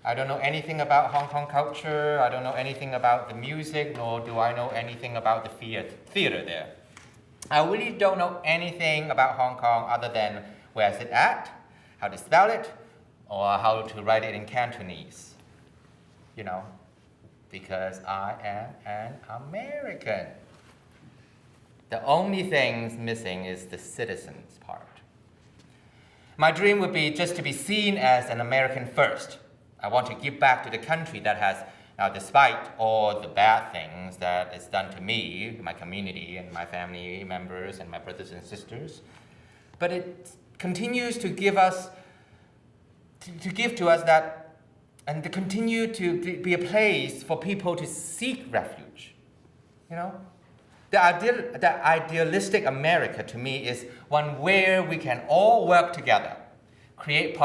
I don't know anything about Hong Kong culture. I don't know anything about the music, nor do I know anything about the theater there. I really don't know anything about Hong Kong other than where is it at, how to spell it, or how to write it in Cantonese. You know, because I am an American. The only thing missing is the citizens part. My dream would be just to be seen as an American first. I want to give back to the country that has, now despite all the bad things that is done to me, my community, and my family members, and my brothers and sisters, but it continues to give us, to give to us that, and to continue to be a place for people to seek refuge. You know, the idealistic America to me is one where we can all work together, create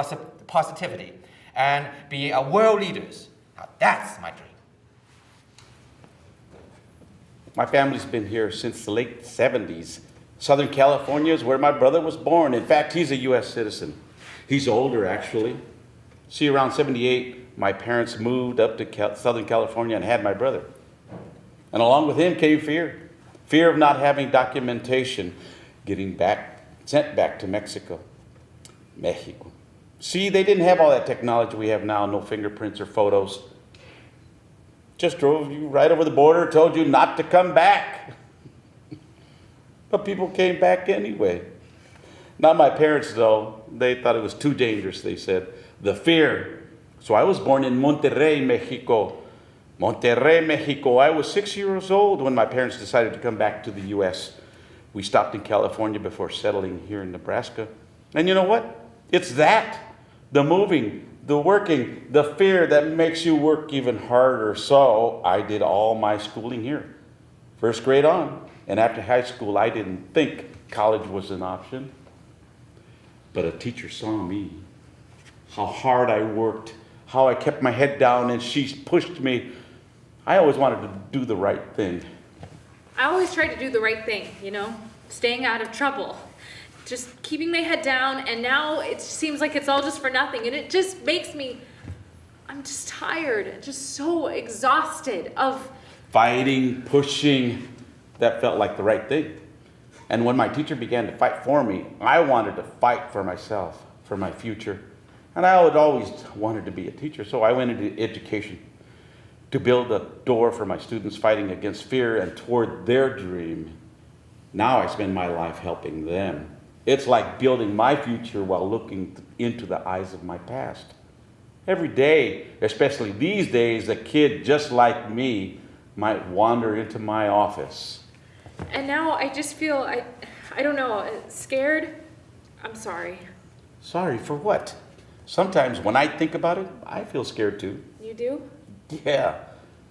positivity, and be world leaders. Now that's my dream. My family's been here since the late 70s. Southern California is where my brother was born. In fact, he's a U.S. citizen. He's older, actually. See, around 78, my parents moved up to Southern California and had my brother. And along with him came fear. Fear of not having documentation, getting sent back to Mexico. See, they didn't have all that technology we have now, no fingerprints or photos. Just drove you right over the border, told you not to come back. But people came back anyway. Not my parents, though. They thought it was too dangerous, they said. The fear. So I was born in Monterrey, Mexico. Monterrey, Mexico. I was 6 years old when my parents decided to come back to the U.S. We stopped in California before settling here in Nebraska. And you know what? It's that. The moving, the working, the fear that makes you work even harder. So I did all my schooling here. First grade on. And after high school, I didn't think college was an option. But a teacher saw me, how hard I worked, how I kept my head down, and she pushed me. I always wanted to do the right thing. I always tried to do the right thing, you know, staying out of trouble. Just keeping my head down, and now it seems like it's all just for nothing, and it just makes me, I'm just tired, just so exhausted of fighting, pushing. that felt like the right thing. And when my teacher began to fight for me, I wanted to fight for myself, for my future. And I had always wanted to be a teacher, so I went into education to build a door for my students fighting against fear and toward their dream. Now I spend my life helping them. It's like building my future while looking into the eyes of my past. Every day, especially these days, a kid just like me might wander into my office. And now I just feel, I don't know, scared. I'm sorry. Sorry for what? Sometimes when I think about it, I feel scared too. You do? Yeah,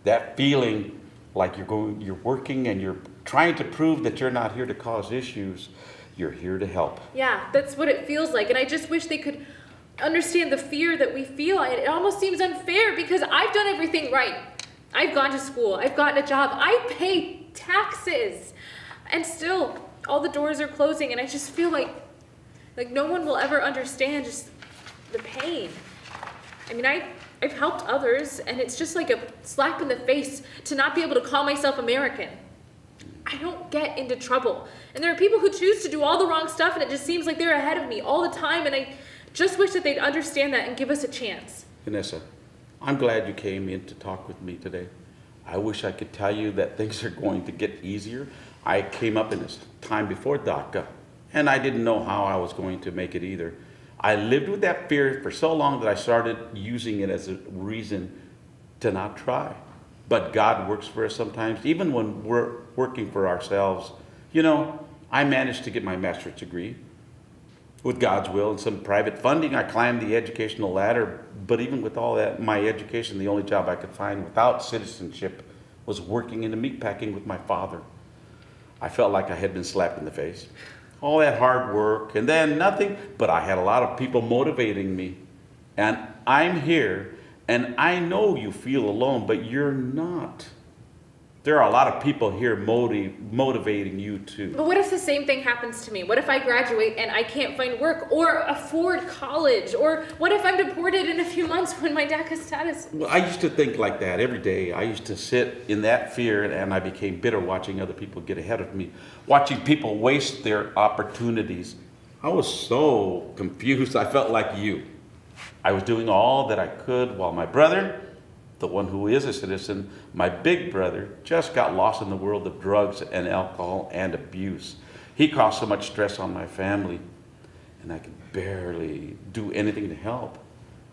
that feeling like you're working and you're trying to prove that you're not here to cause issues. You're here to help. Yeah, that's what it feels like. And I just wish they could understand the fear that we feel. It almost seems unfair because I've done everything right. I've gone to school. I've gotten a job. I pay taxes. And still, all the doors are closing. And I just feel like no one will ever understand just the pain. I mean, I've helped others, and it's just like a slap in the face to not be able to call myself American. I don't get into trouble. And there are people who choose to do all the wrong stuff, and it just seems like they're ahead of me all the time, and I just wish that they'd understand that and give us a chance. Vanessa, I'm glad you came in to talk with me today. I wish I could tell you that things are going to get easier. I came up in this time before DACA, and I didn't know how I was going to make it either. I lived with that fear for so long that I started using it as a reason to not try. But God works for us sometimes, even when we're working for ourselves. You know, I managed to get my master's degree. With God's will and some private funding, I climbed the educational ladder. But even with all that, my education, the only job I could find without citizenship was working in the meatpacking with my father. I felt like I had been slapped in the face. All that hard work, and then nothing, but I had a lot of people motivating me. And I'm here, and I know you feel alone, but you're not. There are a lot of people here motivating you too. But what if the same thing happens to me? What if I graduate and I can't find work or afford college? Or what if I'm deported in a few months when my DACA status... Well, I used to think like that every day. I used to sit in that fear, and I became bitter watching other people get ahead of me, watching people waste their opportunities. I was so confused. I felt like you. I was doing all that I could while my brother, the one who is a citizen, my big brother, just got lost in the world of drugs and alcohol and abuse. He caused so much stress on my family, and I could barely do anything to help.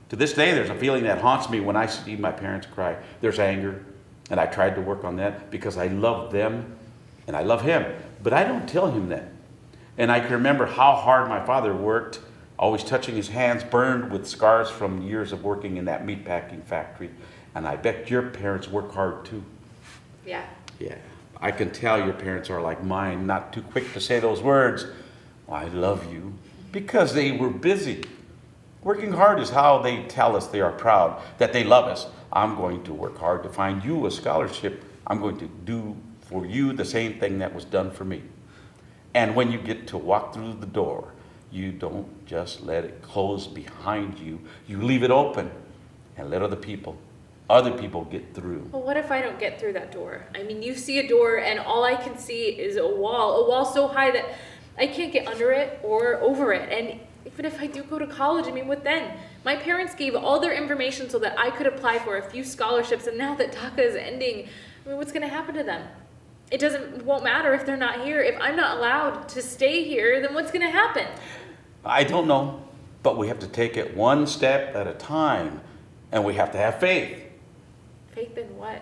To this day, there's a feeling that haunts me when I see my parents cry. There's anger, and I tried to work on that because I love them and I love him, but I don't tell him that. And I can remember how hard my father worked, always touching his hands, burned with scars from years of working in that meatpacking factory. And I bet your parents work hard too. Yeah. Yeah, I can tell your parents are like mine, not too quick to say those words, I love you, because they were busy. Working hard is how they tell us they are proud, that they love us. I'm going to work hard to find you a scholarship. I'm going to do for you the same thing that was done for me. And when you get to walk through the door, you don't just let it close behind you. You leave it open and let other people get through. Well, what if I don't get through that door? I mean, you see a door and all I can see is a wall so high that I can't get under it or over it. And even if I do go to college, I mean, what then? My parents gave all their information so that I could apply for a few scholarships, and now that DACA is ending, I mean, what's going to happen to them? It won't matter if they're not here. If I'm not allowed to stay here, then what's going to happen? I don't know, but we have to take it one step at a time, and we have to have faith. Faith in what?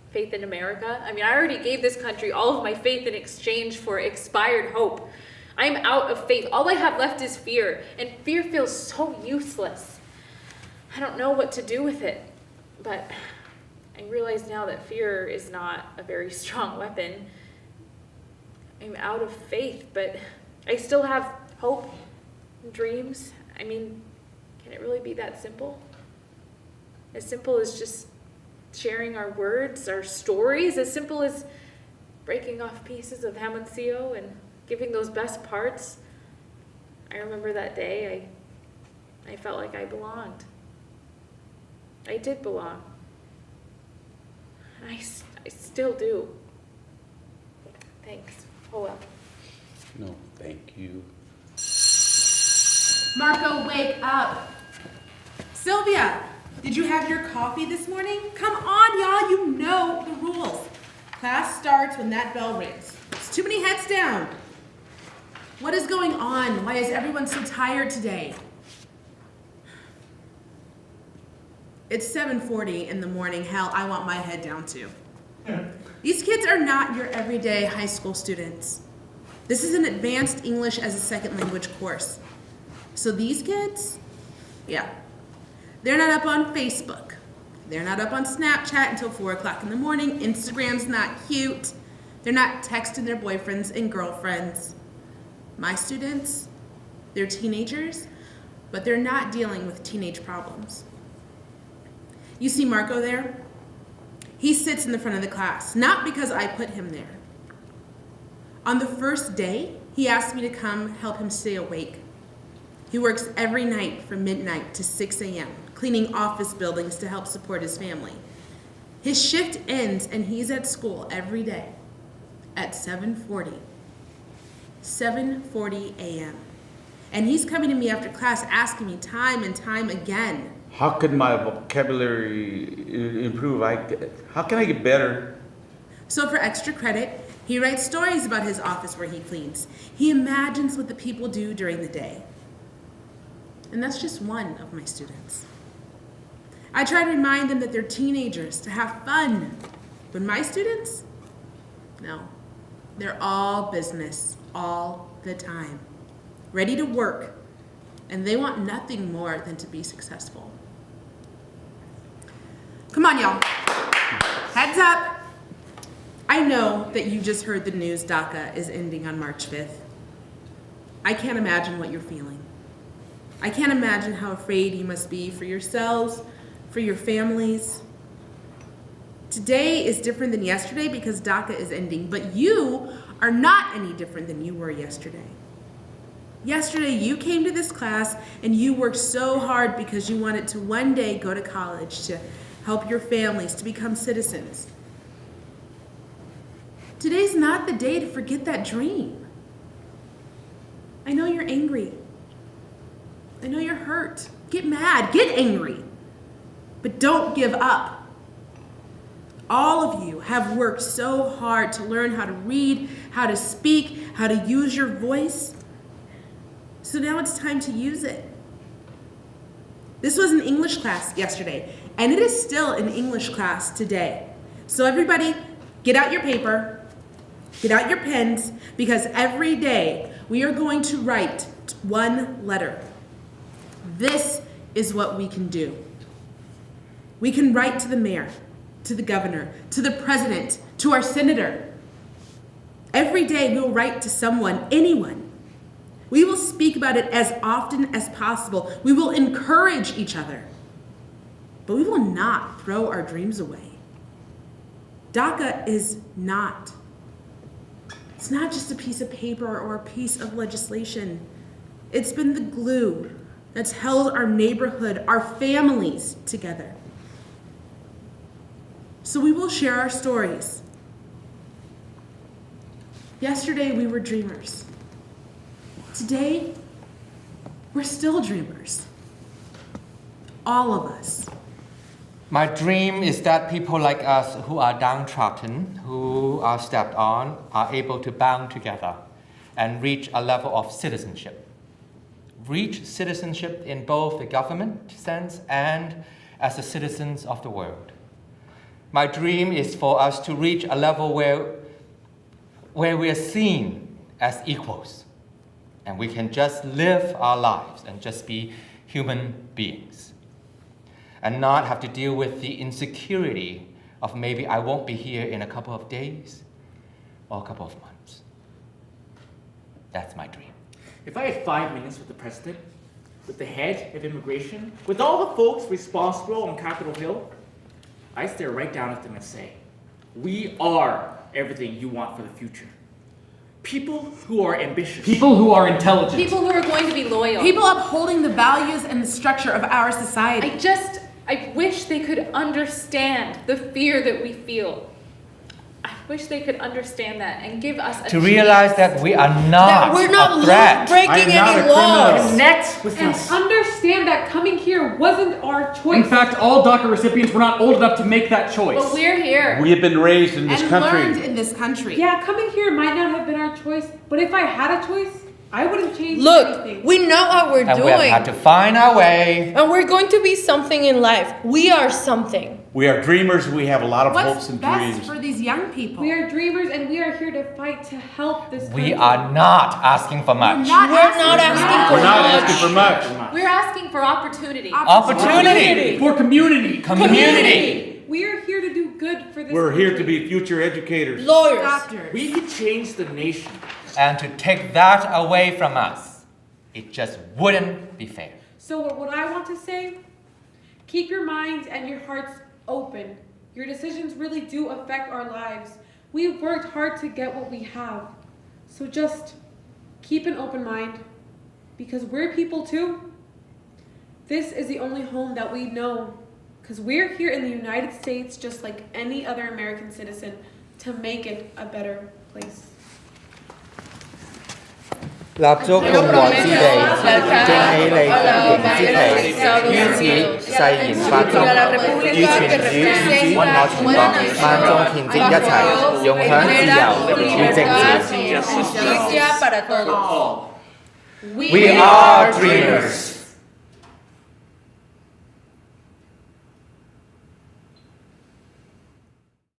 Faith in America? I mean, I already gave this country all of my faith in exchange for expired hope. I'm out of faith. All I have left is fear, and fear feels so useless. I don't know what to do with it, but I realize now that fear is not a very strong weapon. I'm out of faith, but I still have hope and dreams. I mean, can it really be that simple? As simple as just sharing our words, our stories, as simple as breaking off pieces of Hamancio and giving those best parts. I remember that day, I felt like I belonged. I did belong. And I still do. Thanks. Oh well. No, thank you. Marco, wake up. Sylvia, did you have your coffee this morning? Come on, y'all, you know the rules. Class starts when that bell rings. There's too many heads down. What is going on? Why is everyone so tired today? It's 7:40 in the morning. Hell, I want my head down too. These kids are not your everyday high school students. This is an advanced English as a second language course. So these kids, yeah, they're not up on Facebook. They're not up on Snapchat until 4 o'clock in the morning. Instagram's not cute. They're not texting their boyfriends and girlfriends. My students, they're teenagers, but they're not dealing with teenage problems. You see Marco there? He sits in the front of the class, not because I put him there. On the first day, he asked me to come help him stay awake. He works every night from midnight to 6 a.m., cleaning office buildings to help support his family. His shift ends and he's at school every day at 7:40 a.m. And he's coming to me after class asking me time and time again, How could my vocabulary improve? How can I get better? So for extra credit, he writes stories about his office where he cleans. He imagines what the people do during the day. And that's just one of my students. I try to remind them that they're teenagers, to have fun. But my students, no. They're all business, all the time. Ready to work, and they want nothing more than to be successful. Come on, y'all. Heads up. I know that you just heard the news DACA is ending on March 5th. I can't imagine what you're feeling. I can't imagine how afraid you must be for yourselves, for your families. Today is different than yesterday because DACA is ending, but you are not any different than you were yesterday. Yesterday, you came to this class and you worked so hard because you wanted to one day go to college, to help your families, to become citizens. Today's not the day to forget that dream. I know you're angry. I know you're hurt. Get mad, get angry, but don't give up. All of you have worked so hard to learn how to read, how to speak, how to use your voice. So now it's time to use it. This was an English class yesterday, and it is still an English class today. So everybody, get out your paper, get out your pens, because every day we are going to write one letter. This is what we can do. We can write to the mayor, to the governor, to the president, to our senator. Every day we'll write to someone, anyone. We will speak about it as often as possible. We will encourage each other. But we will not throw our dreams away. DACA is not. It's not just a piece of paper or a piece of legislation. It's been the glue that's held our neighborhood, our families together. So we will share our stories. Yesterday we were dreamers. Today, we're still dreamers. All of us. My dream is that people like us who are downtrodden, who are stepped on, are able to band together and reach a level of citizenship. Reach citizenship in both the government sense and as the citizens of the world. My dream is for us to reach a level where we are seen as equals, and we can just live our lives and just be human beings, and not have to deal with the insecurity of maybe I won't be here in a couple of days or a couple of months. That's my dream. If I had 5 minutes with the president, with the head of immigration, with all the folks responsible on Capitol Hill, I'd stare right down at them and say, we are everything you want for the future. People who are ambitious. People who are intelligent. People who are going to be loyal. People upholding the values and the structure of our society. I wish they could understand the fear that we feel. I wish they could understand that and give us a To realize that we are That not we're not a threat. breaking I am not any a laws. criminal. Connect with And us. understand that coming here wasn't our choice. In fact, all DACA recipients were not old enough to make that choice. But we're here. We have been raised in this and country. learned in this country. Yeah, coming here might not have been our choice, but if I had a choice, I wouldn't change Look, anything. we know what we're And we doing. have had to find our way. And we're going to be something in life. We are something. We are dreamers. We have a lot of What's hopes and best dreams. for these young people? We are dreamers and we are here to fight to help this country. We are not asking for much. We're not asking for We're not much. asking for much. We're asking for opportunity. Opportunity. For community. Community. We are here to do good for this We're here to country. be future educators. Lawyers. Doctors. We could change the nation. And to take that away from us, it just wouldn't be fair. So what I want to say, keep your minds and your hearts open. Your decisions really do affect our lives. We've worked hard to get what we have. So just keep an open mind, because we're people too. This is the only home that we know, because we're here in the United States just like any other American citizen to make it a better place. 立足共和之地，敬起你平之旗，於此誓言法中，與全主允我全國萬眾憲政一齊，容享自由與政治。 Justicia para todos. We are dreamers.